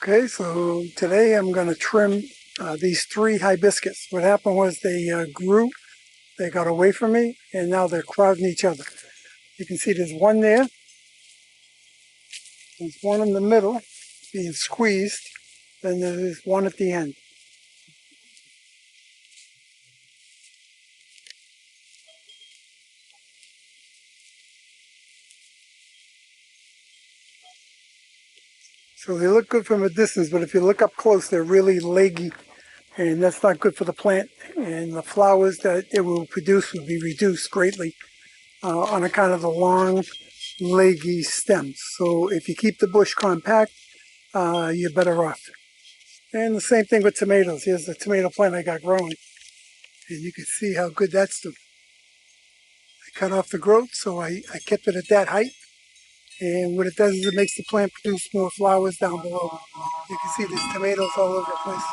Okay, so today I'm going to trim these three hibiscus. What happened was they grew, they got away from me, and now they're crowding each other. You can see there's one there, there's one in the middle being squeezed, then there's one at the end. So they look good from a distance, but if you look up close, they're really leggy, and that's not good for the plant. And the flowers that it will produce will be reduced greatly on account of the long, leggy stems. So if you keep the bush compact, you're better off. And the same thing with tomatoes. Here's the tomato plant I got growing. And you can see how good that's doing. I cut off the growth, so I kept it at that height. And what it does is it makes the plant produce more flowers down below. You can see there's tomatoes all over the place.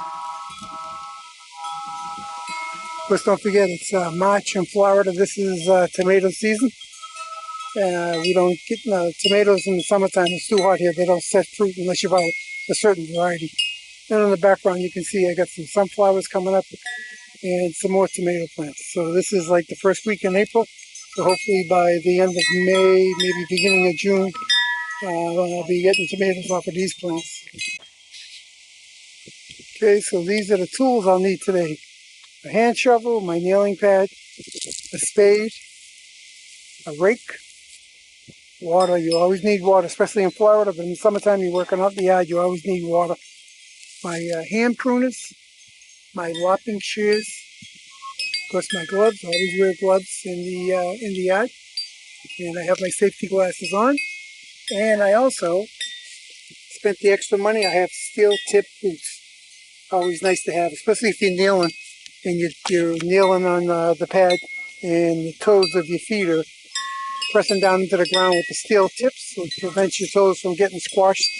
Of course, don't forget, it's March in Florida. This is tomato season. We don't get tomatoes in the summertime. It's too hot here. They don't set fruit unless you buy a certain variety. And in the background, you can see I got some sunflowers coming up and some more tomato plants. So this is like the first week in April. So hopefully by the end of May, maybe beginning of June, I'll be getting tomatoes off of these plants. Okay, so these are the tools I'll need today. A hand shovel, my nailing pad, a spade, a rake, water. You always need water, especially in Florida, but in the summertime you're working out in the yard, you always need water. My hand pruners, my lopping shears, of course my gloves. I always wear gloves in the yard, and I have my safety glasses on. And I also spent the extra money. I have steel tip boots. Always nice to have, especially if you're kneeling and you're kneeling on the pad and the toes of your feet are pressing down into the ground with the steel tips, which prevents your toes from getting squashed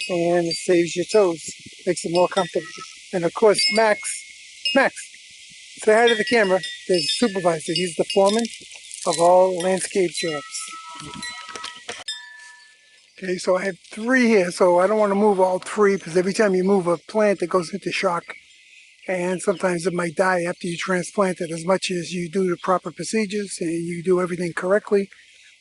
and it saves your toes, makes it more comfortable. And of course, Max, say hi to the camera. There's a supervisor. He's the foreman of all landscape jobs. Okay, so I have three here, so I don't want to move all three because every time you move a plant, it goes into shock. And sometimes it might die after you transplant it. As much as you do the proper procedures and you do everything correctly,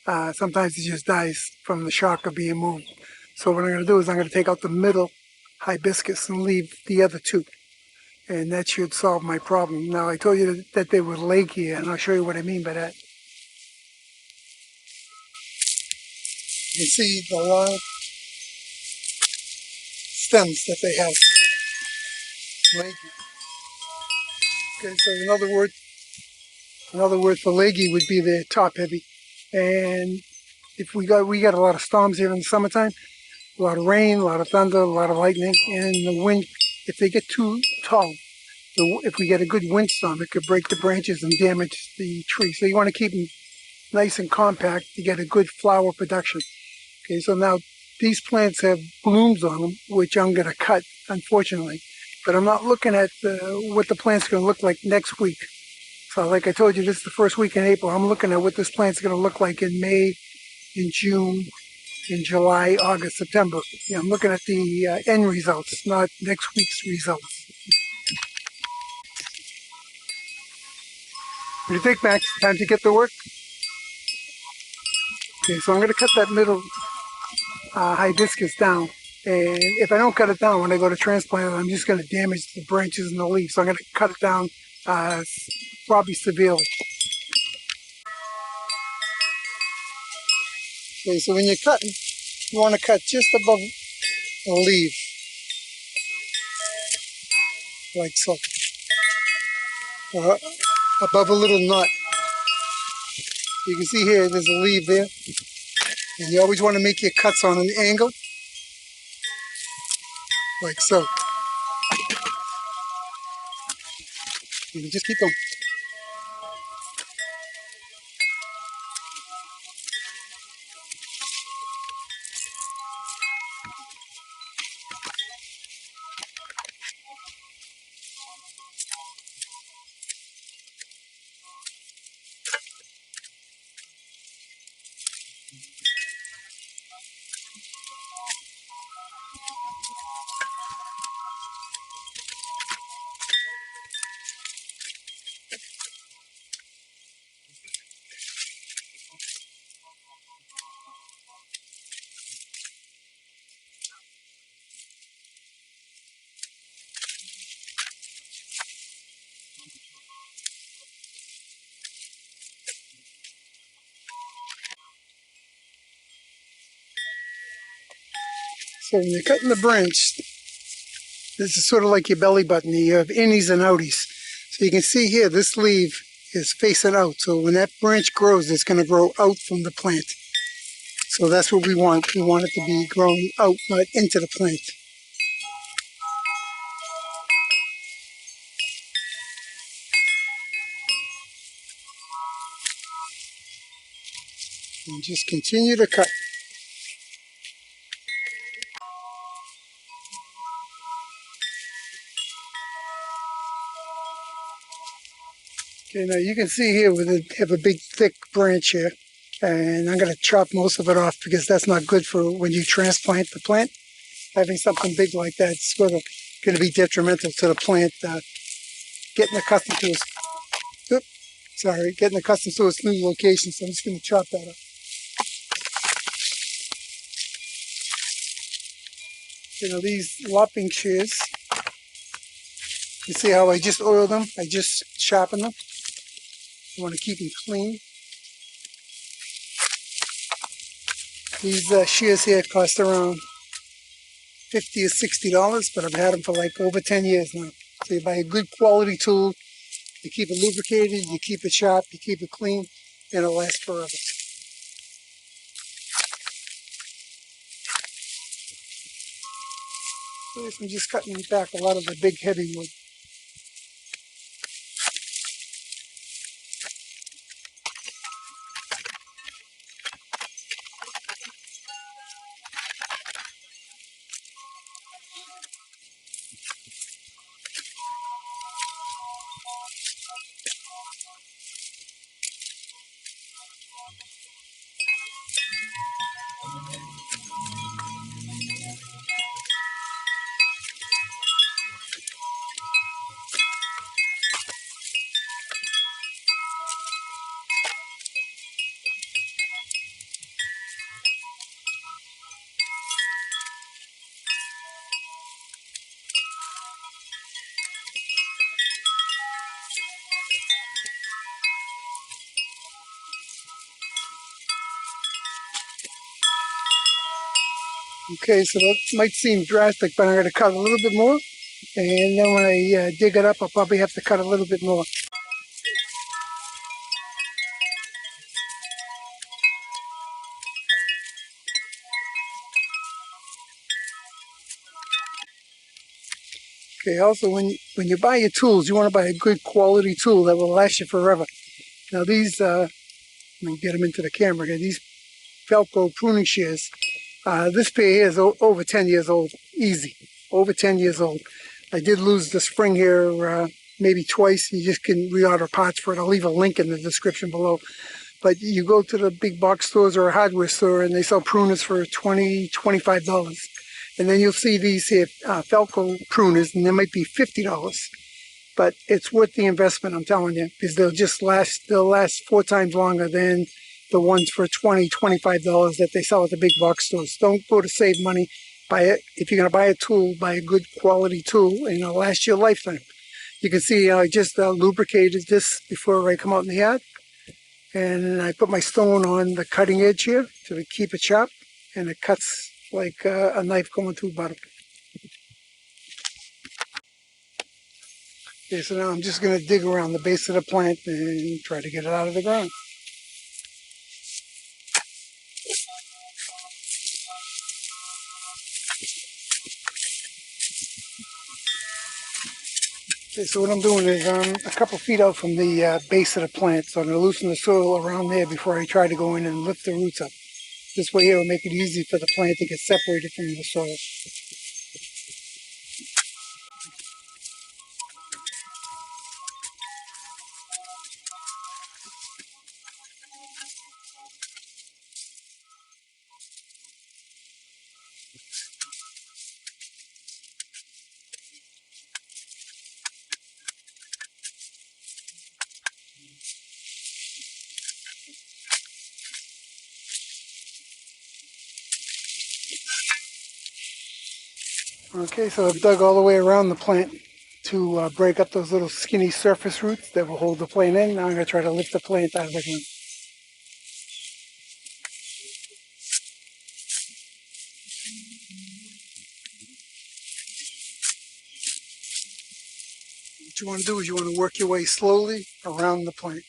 sometimes it just dies from the shock of being moved. So what I'm going to do is I'm going to take out the middle hibiscus and leave the other two. And that should solve my problem. Now, I told you that they were leggy, and I'll show you what I mean by that. You can see the long stems that they have. Leggy. Okay, so another word for leggy would be they're top heavy. And if we got a lot of storms here in the summertime, a lot of rain, a lot of thunder, a lot of lightning, and the wind, if they get too tall, if we get a good windstorm, it could break the branches and damage the tree. So you want to keep them nice and compact to get a good flower production. Okay, so now these plants have blooms on them, which I'm going to cut, unfortunately. But I'm not looking at what the plant's going to look like next week. So like I told you, this is the first week in April. I'm looking at what this plant's going to look like in May, in June, in July, August, September. Yeah, I'm looking at the end results, not next week's results. What do you think, Max? Time to get to work? Okay, so I'm going to cut that middle hibiscus down. And if I don't cut it down when I go to transplant it, I'm just going to damage the branches and the leaves. So I'm going to cut it down probably severely. Okay, so when you're cutting, you want to cut just above the leaf, like so. Above a little knot. You can see here, there's a leaf there. And you always want to make your cuts on an angle, like so. You can just keep them. So when you're cutting the branch, this is sort of like your belly button. You have innies and outies. So you can see here, this leaf is facing out. So when that branch grows, it's going to grow out from the plant. So that's what we want. We want it to be growing out, not into the plant. And just continue to cut. Okay, now you can see here we have a big thick branch here, and I'm going to chop most of it off because that's not good for when you transplant the plant. Having something big like that is sort of going to be detrimental to the plant getting accustomed to getting accustomed to its new location. So I'm just going to chop that up. You know, these lopping shears, you see how I just oiled them? I just sharpened them. You want to keep them clean. These shears here cost around $50 or $60, but I've had them for like over 10 years now. So you buy a good quality tool, you keep it lubricated, you keep it sharp, you keep it clean, and it'll last forever. So I'm just cutting back a lot of the big heavy wood. Okay, so that might seem drastic, but I'm going to cut a little bit more. And then when I dig it up, I'll probably have to cut a little bit more. Okay, also when you buy your tools, you want to buy a good quality tool that will last you forever. Now these, let me get them into the camera here, these Felco pruning shears, this pair here is over 10 years old, easy, over 10 years old. I did lose the spring here maybe twice. You just can reorder parts for it. I'll leave a link in the description below. But you go to the big box stores or a hardware store and they sell pruners for $20, $25. And then you'll see these here, Felco pruners, and they might be $50. But it's worth the investment, I'm telling you, because they'll last 4 times longer than the ones for $20, $25 that they sell at the big box stores. Don't go to save money. Buy it. If you're going to buy a tool, buy a good quality tool, and it'll last you a lifetime. You can see I just lubricated this before I come out in the yard. And I put my stone on the cutting edge here to keep it sharp, and it cuts like a knife going through butter. Okay, so now I'm just going to dig around the base of the plant and try to get it out of the ground. Okay, so what I'm doing is I'm a couple feet out from the base of the plant, so I'm going to loosen the soil around there before I try to go in and lift the roots up. This way here will make it easy for the plant to get separated from the soil. Okay, so I've dug all the way around the plant to break up those little skinny surface roots that will hold the plant in. Now I'm going to try to lift the plant out of the ground. What you want to do is you want to work your way slowly around the plant.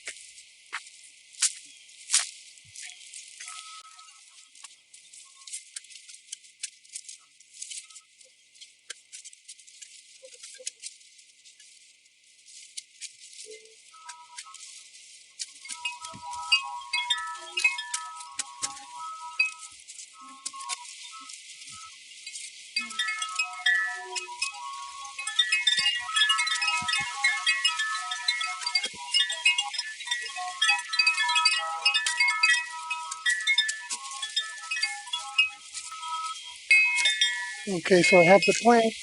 Okay, so I have the plant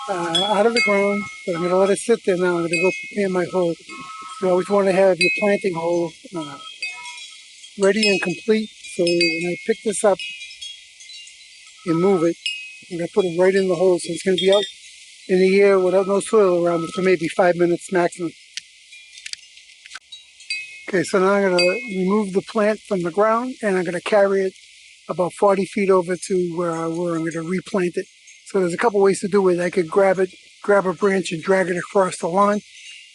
out of the ground, but I'm going to let it sit there now. I'm going to go prepare my hole. You always want to have your planting hole ready and complete. So when I pick this up and move it, I'm going to put it right in the hole. So it's going to be out in the air without no soil around it for maybe 5 minutes maximum. Okay, so now I'm going to remove the plant from the ground and I'm going to carry it about 40 feet over to where I'm going to replant it. So there's a couple ways to do it. I could grab a branch and drag it across the lawn.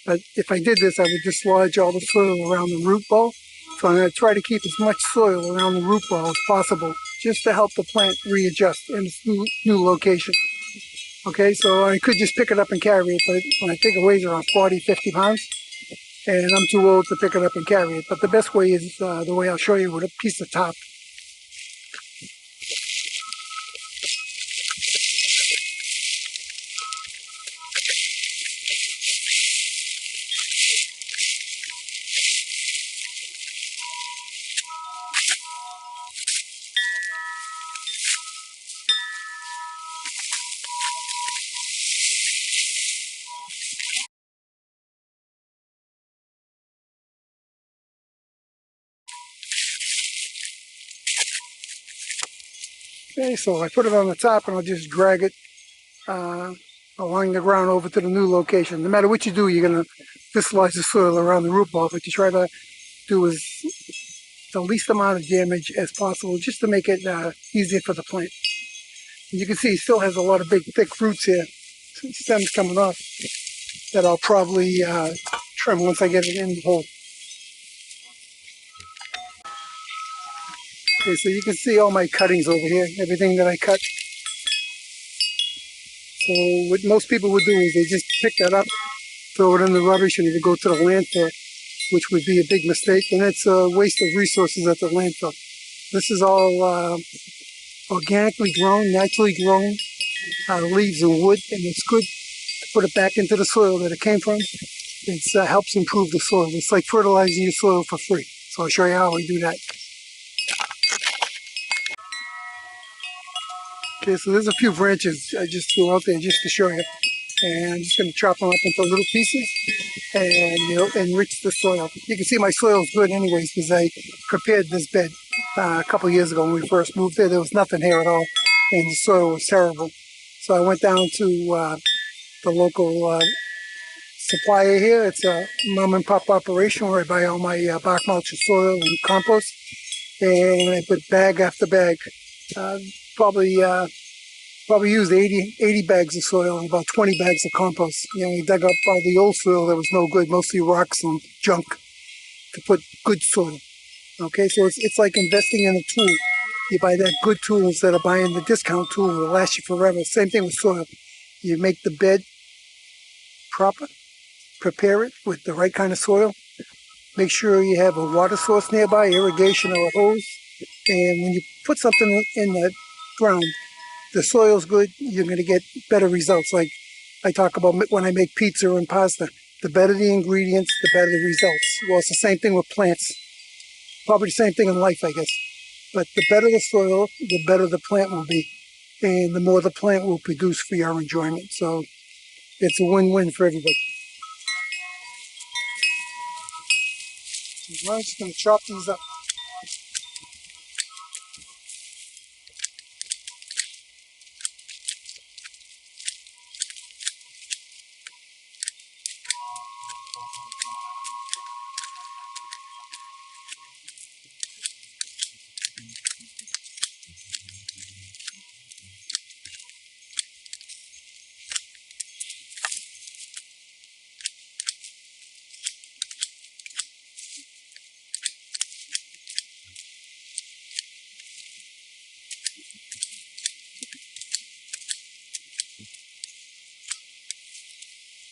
But if I did this, I would dislodge all the soil around the root ball. So I'm going to try to keep as much soil around the root ball as possible just to help the plant readjust in its new location. Okay, so I could just pick it up and carry it, but I think it weighs around 40, 50 pounds. And I'm too old to pick it up and carry it. But the best way is the way I'll show you with a piece of top. Okay, so I put it on the top and I'll just drag it along the ground over to the new location. No matter what you do, you're going to dislodge the soil around the root ball, but you try to do is the least amount of damage as possible just to make it easier for the plant. And you can see it still has a lot of big thick roots here, stems coming off that I'll probably trim once I get it in the hole. Okay, so you can see all my cuttings over here, everything that I cut. So what most people would do is they just pick that up, throw it in the rubbish, and it would go to the landfill, which would be a big mistake, and it's a waste of resources at the landfill. This is all organically grown, naturally grown leaves and wood, and it's good to put it back into the soil that it came from. It helps improve the soil. It's like fertilizing your soil for free. So I'll show you how we do that. Okay, so there's a few branches I just threw out there just to show you. And I'm just going to chop them up into little pieces and enrich the soil. You can see my soil is good anyways because I prepared this bed a couple years ago when we first moved there. There was nothing here at all and the soil was terrible. So I went down to the local supplier here. It's a mom and pop operation where I buy all my bark mulch and soil and compost. And I put bag after bag, probably used 80 bags of soil and about 20 bags of compost. We dug up all the old soil that was no good, mostly rocks and junk, to put good soil. Okay, so it's like investing in a tool. You buy that good tool instead of buying the discount tool that will last you forever. Same thing with soil. You make the bed proper, prepare it with the right kind of soil. Make sure you have a water source nearby, irrigation or a hose. And when you put something in the ground, the soil's good, you're going to get better results. Like I talk about when I make pizza and pasta, the better the ingredients, the better the results. Well, it's the same thing with plants. Probably the same thing in life, I guess. But the better the soil, the better the plant will be. And the more the plant will produce for your enjoyment. So it's a win-win for everybody. I'm just going to chop these up.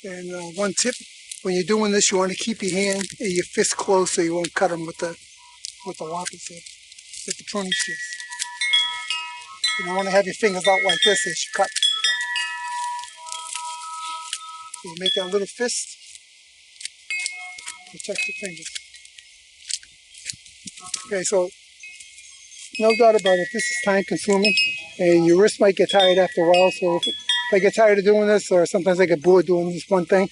And one tip, when you're doing this, you want to keep your hand and your fist closed so you won't cut them with the loppers here, with the pruning shears. You don't want to have your fingers out like this as you cut. So you make that little fist, protect your fingers. Okay, so no doubt about it, this is time consuming and your wrist might get tired after a while. So if I get tired of doing this, or sometimes I get bored doing this one thing,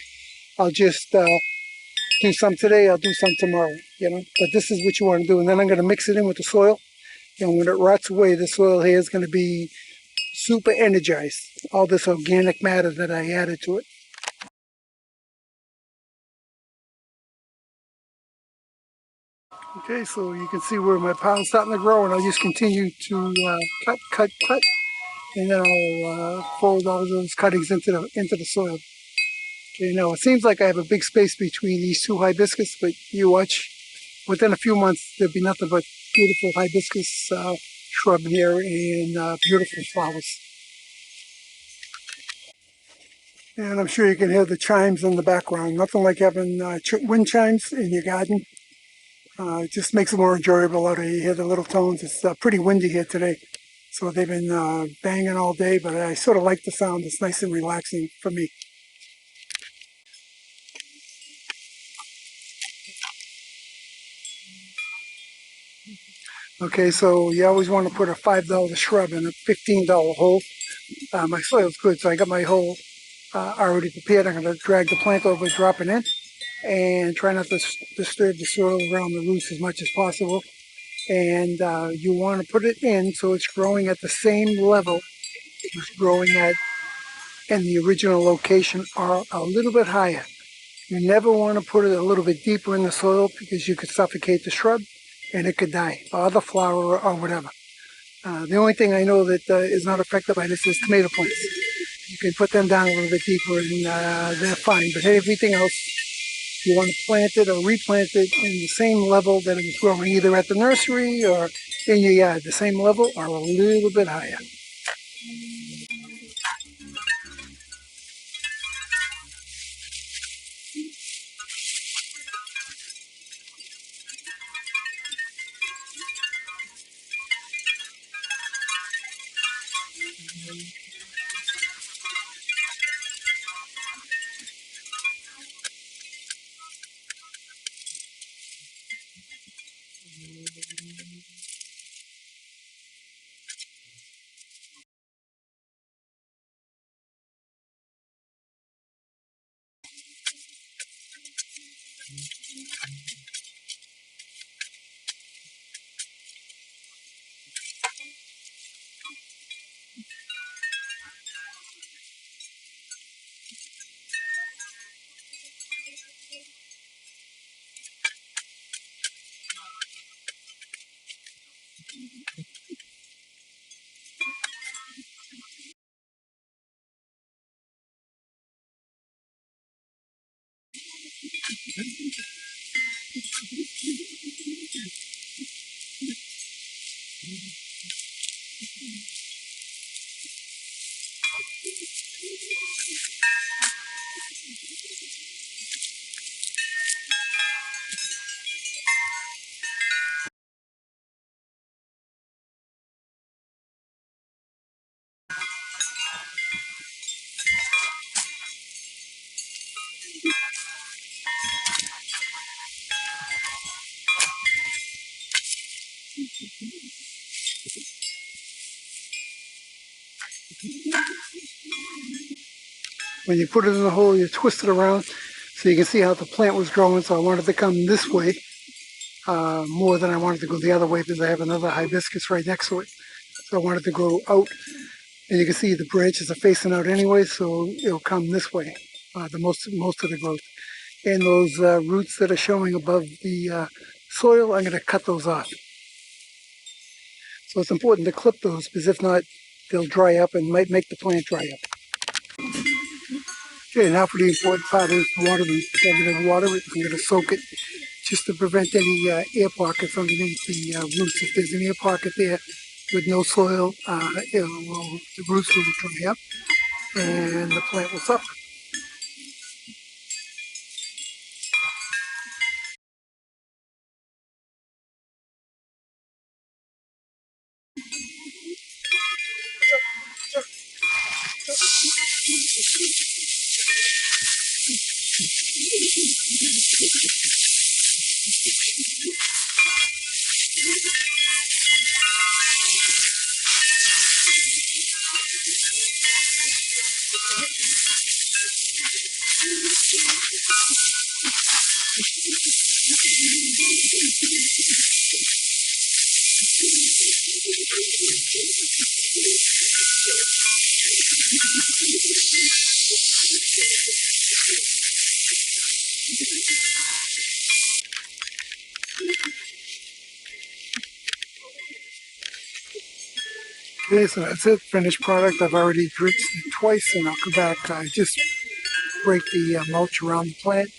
I'll just do some today, I'll do some tomorrow, you know. But this is what you want to do. And then I'm going to mix it in with the soil. And when it rots away, the soil here is going to be super energized. All this organic matter that I added to it. Okay, so you can see where my pound's starting to grow, and I'll just continue to cut, and then I'll fold all those cuttings into the soil. Okay, now it seems like I have a big space between these two hibiscus, but you watch, within a few months there'll be nothing but beautiful hibiscus shrub here and beautiful flowers. And I'm sure you can hear the chimes in the background. Nothing like having wind chimes in your garden. It just makes it more enjoyable out here. You hear the little tones. It's pretty windy here today. So they've been banging all day, but I sort of like the sound. It's nice and relaxing for me. Okay, so you always want to put a $5 shrub in a $15 hole. My soil's good, so I got my hole already prepared. I'm going to drag the plant over, drop it in, and try not to disturb the soil around the roots as much as possible. And you want to put it in so it's growing at the same level it was growing at in the original location, or a little bit higher. You never want to put it a little bit deeper in the soil because you could suffocate the shrub and it could die, or the flower or whatever. The only thing I know that is not affected by this is tomato plants. You can put them down a little bit deeper and they're fine, but everything else, you want to plant it or replant it in the same level that it was growing, either at the nursery or in your yard, the same level or a little bit higher. When you put it in the hole, you twist it around so you can see how the plant was growing. So I wanted to come this way more than I wanted to go the other way because I have another hibiscus right next to it. So I wanted to go out, and you can see the branches are facing out anyway, so it'll come this way, the most of the growth. And those roots that are showing above the soil, I'm going to cut those off. So it's important to clip those because if not, they'll dry up and might make the plant dry up. Okay, now for the important part is watering. So I'm going to water it. I'm going to soak it just to prevent any air pockets underneath the roots. If there's an air pocket there with no soil, the roots will dry up and the plant will suffer. Okay, so that's it. Finished product. I've already rinsed it twice, and I'll come back. I just break the mulch around the plant.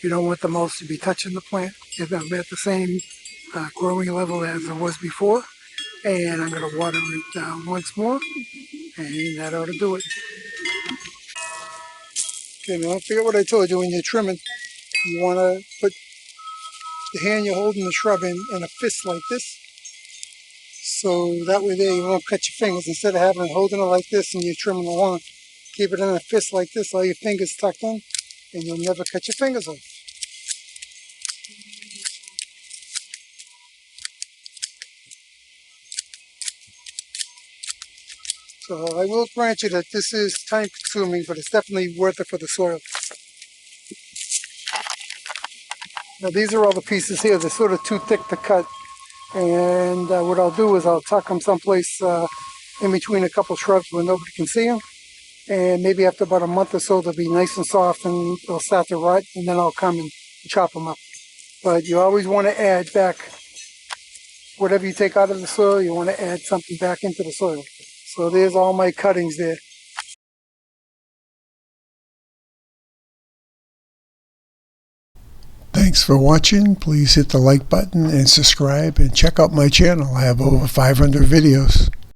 You don't want the mulch to be touching the plant. If I'm at the same growing level as it was before, and I'm going to water it once more, and that ought to do it. Okay, now forget what I told you when you're trimming. You want to put the hand you're holding the shrub in a fist like this, so that way there you won't cut your fingers. Instead of having it holding it like this and you're trimming along, keep it in a fist like this, all your fingers tucked in, and you'll never cut your fingers off. So I will grant you that this is time consuming, but it's definitely worth it for the soil. Now these are all the pieces here. They're sort of too thick to cut. And what I'll do is I'll tuck them someplace in between a couple shrubs where nobody can see them. And maybe after about a month or so, they'll be nice and soft and they'll start to rot. And then I'll come and chop them up. But you always want to add back whatever you take out of the soil. You want to add something back into the soil. So there's all my cuttings there. Thanks for watching. Please hit the like button and subscribe, and check out my channel. I have over 500 videos.